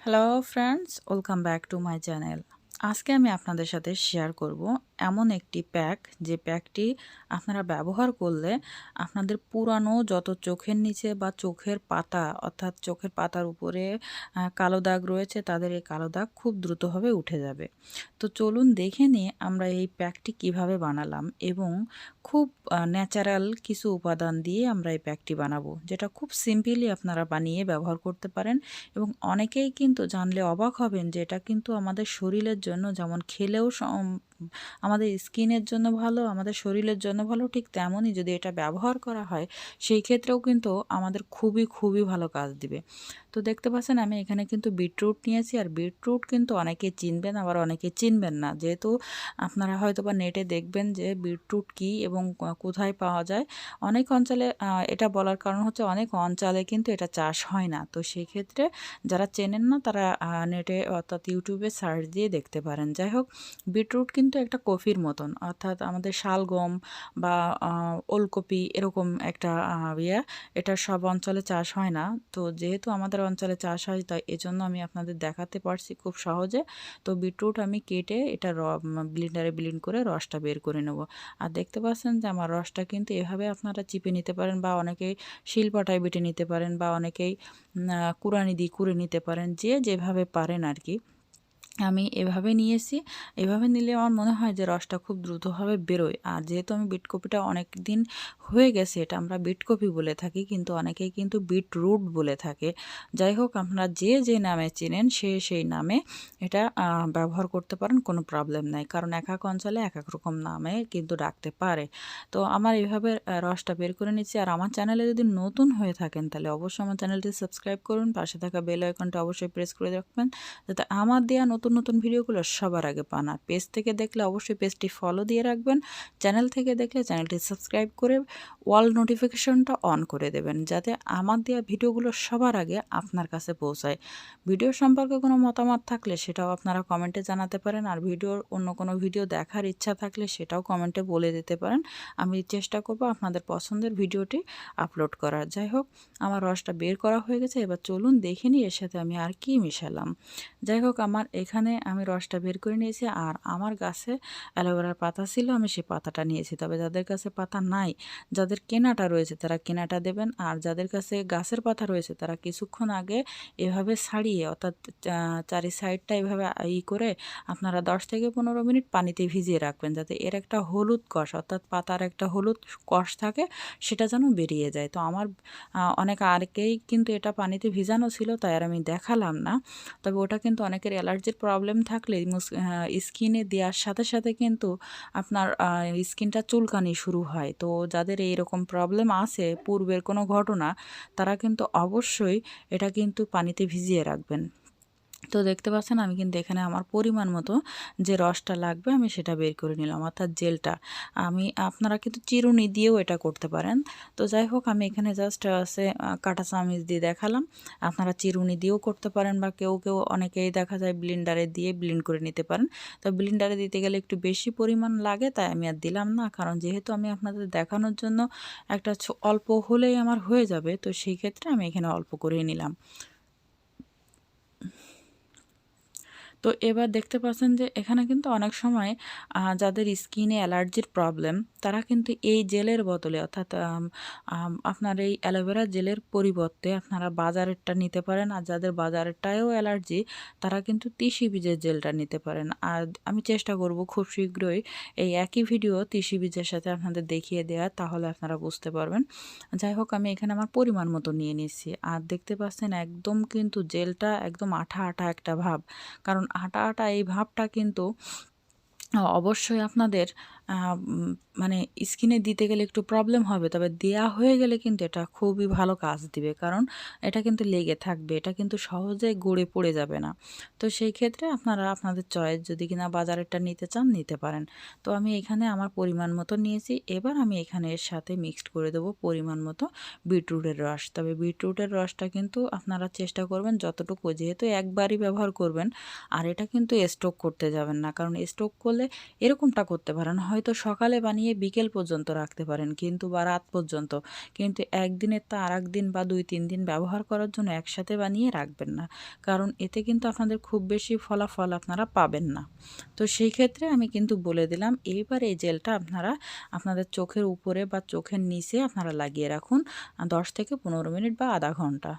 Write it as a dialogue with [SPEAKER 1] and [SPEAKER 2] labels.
[SPEAKER 1] Hello friends, welcome back to my channel. আজকে আমি আপনাদের সাথে শেয়ার করব এমন একটি প্যাক, যে প্যাকটি আপনারা ব্যবহার করলে আপনাদের পুরানো যত চোখের নিচে বা চোখের পাতা, অর্থাৎ চোখের পাতার উপরে কালো দাগ রয়েছে, তাদের এই কালো দাগ খুব দ্রুতভাবে উঠে যাবে। তো চলুন দেখে নিই আমরা এই প্যাকটি কিভাবে বানালাম এবং খুব ন্যাচারাল কিছু উপাদান দিয়ে আমরা এই প্যাকটি বানাবো, যেটা খুব সিম্পলি আপনারা বানিয়ে ব্যবহার করতে পারেন। এবং অনেকেই কিন্তু জানলে অবাক হবেন যে এটা কিন্তু আমাদের শরীরের জন্য যেমন খেলেও আমাদের স্কিনের জন্য ভালো, আমাদের শরীরের জন্য ভালো, ঠিক তেমনই যদি এটা ব্যবহার করা হয় সেই ক্ষেত্রেও কিন্তু আমাদের খুবই খুবই ভালো কাজ দিবে। তো দেখতে পাচ্ছেন আমি এখানে কিন্তু বিটরুট নিয়েছি, আর বিটরুট কিন্তু অনেকে চিনবেন আবার অনেকে চিনবেন না, যেহেতু আপনারা হয়তো বা নেটে দেখবেন যে বিটরুট কী এবং কোথায় পাওয়া যায়। অনেক অঞ্চলে এটা বলার কারণ হচ্ছে অনেক অঞ্চলে কিন্তু এটা চাষ হয় না। তো সেই ক্ষেত্রে যারা চেনেন না তারা নেটে অর্থাৎ ইউটিউবে সার্চ দিয়ে দেখতে পারেন। যাই হোক, বিটরুট কিন্তু একটা কফির মতন, অর্থাৎ আমাদের শালগম বা ওলকপি এরকম একটা এটা সব অঞ্চলে চাষ হয় না। তো যেহেতু আমাদের অঞ্চলে চাষ হয়, তাই এজন্য আমি আপনাদের দেখাতে পারছি খুব সহজে। তো বিটরুট আমি কেটে এটা ব্লেন্ডারে ব্লেন্ড করে রসটা বের করে নেব। আর দেখতে পাচ্ছেন যে আমার রসটা কিন্তু এভাবে আপনারা চিপে নিতে পারেন, বা অনেকেই শিলপাটায় বেটে নিতে পারেন, বা অনেকেই কুড়ানি দিয়ে কুড়ে নিতে পারেন, যে যেভাবে পারেন আর কি। আমি এভাবে নিয়েছি। এভাবে নিলে আমার মনে হয় যে রসটা খুব দ্রুতভাবে বেরোয়। আর যেহেতু আমি বিটকপিটা অনেক দিন হয়ে গেছে, এটা আমরা বিটকপি বলে থাকি, কিন্তু অনেকেই কিন্তু বিটরুট বলে থাকে। যাই হোক, আপনারা যে যে নামে চেনেন সে সেই নামে এটা ব্যবহার করতে পারেন, কোনো প্রবলেম নাই, কারণ এক এক অঞ্চলে এক এক রকম নামে কিন্তু ডাকতে পারে। তো আমার এইভাবে রসটা বের করে নিচ্ছি। আর আমার চ্যানেলে যদি নতুন হয়ে থাকেন তাহলে অবশ্যই আমার চ্যানেলটি সাবস্ক্রাইব করুন, পাশে থাকা বেল আইকনটা অবশ্যই প্রেস করে রাখবেন, যাতে আমার দেওয়া নতুন নতুন ভিডিওগুলো সবার আগে পান। আর পেজ থেকে দেখলে অবশ্যই পেজটি ফলো দিয়ে রাখবেন, চ্যানেল থেকে দেখলে চ্যানেলটি সাবস্ক্রাইব করে অল নোটিফিকেশনটা অন করে দেবেন, যাতে আমার দেওয়া ভিডিওগুলো সবার আগে আপনার কাছে পৌঁছায়। ভিডিও সম্পর্কে কোনো মতামত থাকলে সেটাও আপনারা কমেন্টে জানাতে পারেন, আর ভিডিওর অন্য কোনো ভিডিও দেখার ইচ্ছা থাকলে সেটাও কমেন্টে বলে দিতে পারেন। আমি চেষ্টা করব আপনাদের পছন্দের ভিডিওটি আপলোড করার। যাই হোক, আমার রসটা বের করা হয়ে গেছে, এবার চলুন দেখে নিই এর সাথে আমি আর কি মিশালাম। যাই হোক, আমার এখানে আমি রসটা বের করে নিয়েছি, আর আমার গাছে অ্যালোভেরার পাতা ছিল, আমি সেই পাতাটা নিয়েছি। তবে যাদের কাছে পাতা নাই, যাদের কেনাটা রয়েছে তারা কেনাটা দেবেন, আর যাদের কাছে গাছের পাতা রয়েছে তারা কিছুক্ষণ আগে এভাবে ছাড়িয়ে, অর্থাৎ চারি সাইডটা এভাবে করে আপনারা 10 থেকে 15 মিনিট পানিতে ভিজিয়ে রাখবেন, যাতে এর একটা হলুদ কষ, অর্থাৎ পাতার একটা হলুদ কষ থাকে, সেটা যেন বেরিয়ে যায়। তো আমার অনেক আগেই কিন্তু এটা পানিতে ভিজানো ছিল, তাই আর আমি দেখালাম না। তবে ওটা কিন্তু অনেকের অ্যালার্জির প্রবলেম থাকলে স্কিনে দেওয়ার সাথে সাথে কিন্তু আপনার স্কিনটা চুলকানি শুরু হয়। তো যাদের এইরকম প্রবলেম আছে, পূর্বের কোনো ঘটনা, তারা কিন্তু অবশ্যই এটা কিন্তু পানিতে ভিজিয়ে রাখবেন। তো দেখতে পাচ্ছেন আমি কিন্তু এখানে আমার পরিমাণ মতো যে রসটা লাগবে আমি সেটা বের করে নিলাম, অর্থাৎ জেলটা। আপনারা কিন্তু চিরুনি দিয়েও এটা করতে পারেন। তো যাই হোক, আমি এখানে জাস্ট কাঁটা চামচ দিয়ে দেখালাম। আপনারা চিরুনি দিয়েও করতে পারেন, বা কেউ কেউ অনেকেই দেখা যায় ব্লেন্ডারে দিয়ে ব্লেন্ড করে নিতে পারেন। তো ব্লেন্ডারে দিতে গেলে একটু বেশি পরিমাণ লাগে, তাই আমি আর দিলাম না, কারণ যেহেতু আমি আপনাদের দেখানোর জন্য একটা অল্প হলেই আমার হয়ে যাবে, তো সেই ক্ষেত্রে আমি এখানে অল্প করেই নিলাম। তো এবার দেখতে পাচ্ছেন যে এখানে কিন্তু অনেক সময় যাদের স্কিনে অ্যালার্জির প্রবলেম, তারা কিন্তু এই জেলের বদলে, অর্থাৎ আপনার এই অ্যালোভেরা জেলের পরিবর্তে আপনারা বাজারেরটা নিতে পারেন। আর যাদের বাজারেরটায়ও অ্যালার্জি, তারা কিন্তু তিসি বীজের জেলটা নিতে পারেন। আর আমি চেষ্টা করব খুব শীঘ্রই এই একই ভিডিও তিসি বীজের সাথে আপনাদের দেখিয়ে দেওয়ার, তাহলে আপনারা বুঝতে পারবেন। যাই হোক, আমি এখানে আমার পরিমাণ মতো নিয়ে নিচ্ছি। আর দেখতে পাচ্ছেন একদম কিন্তু জেলটা একদম আঠা আঠা একটা ভাব, কারণ আটা আটা এই ভাবটা কিন্তু অবশ্যই আপনাদের মানে স্কিনে দিতে গেলে একটু প্রবলেম হবে, তবে দেয়া হয়ে গেলে কিন্তু এটা খুবই ভালো কাজ দিবে, কারণ এটা কিন্তু লেগে থাকবে, এটা কিন্তু সহজে গড়ে পড়ে যাবে না। তো সেই ক্ষেত্রে আপনারা আপনাদের চয়েস, যদি কিনা বাজারেরটা নিতে চান নিতে পারেন। তো আমি এখানে আমার পরিমাণ মতো নিয়েছি। এবার আমি এখানে এর সাথে মিক্সড করে দেবো পরিমাণ মতো বিটরুটের রস। তবে বিটরুটের রসটা কিন্তু আপনারা চেষ্টা করবেন যতটুকু, যেহেতু একবারই ব্যবহার করবেন, আর এটা কিন্তু স্টক করতে যাবেন না, কারণ স্টক করলে এরকমটা করতে পারেন, হয়তো সকালে বানিয়ে বিকেল পর্যন্ত রাখতে পারেন কিন্তু বা রাত পর্যন্ত। কিন্তু একদিনের তা আরেকদিন বা ২-৩ দিন ব্যবহার করার জন্য একসাথে বানিয়ে রাখবেন না। কারণ এতে কিন্তু আপনাদের খুব বেশি ফলাফল আপনারা পাবেন না। তো সেই ক্ষেত্রে আমি কিন্তু বলে দিলাম, এইবার এই জেলটা আপনারা আপনাদের চোখের উপরে বা চোখের নিচে আপনারা লাগিয়ে রাখুন ১০ থেকে ১৫ মিনিট বা আধা ঘন্টা।